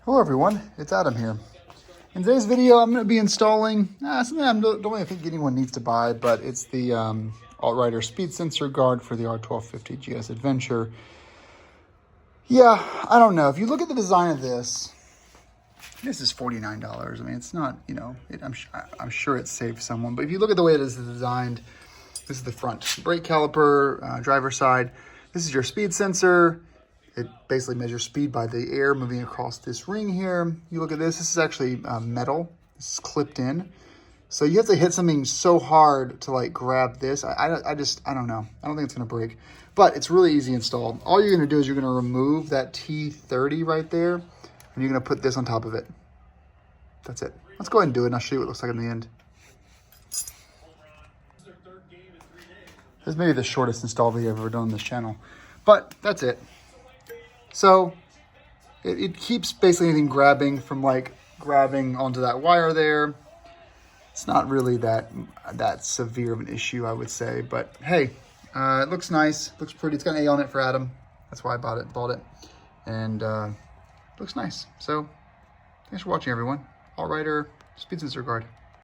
Hello everyone, it's Adam here. In today's video, I'm going to be installing something I don't really think anyone needs to buy, but it's the AltRider speed sensor guard for the R1250GS Adventure. Yeah, I don't know. If you look at the design of this is $49. I mean, it's not, you know, I'm sure it saved someone, but if you look at the way it is designed, this is the front brake caliper, driver side. This is your speed sensor. It basically measures speed by the air moving across this ring here. You look at this is actually metal. This is clipped in. So you have to hit something so hard to like grab this. I don't know. I don't think it's gonna break, but it's really easy to install. All you're gonna do is you're gonna remove that T30 right there, and you're gonna put this on top of it. That's it. Let's go ahead and do it, and I'll show you what it looks like in the end. This is maybe the shortest install video I've ever done on this channel, but that's it. So it keeps basically anything grabbing onto that wire there. It's not really that severe of an issue, I would say, but hey, it looks nice, looks pretty. It's got an A on it for Adam. That's why I bought it, and looks nice. So thanks for watching, everyone. AltRider speed sensor guard.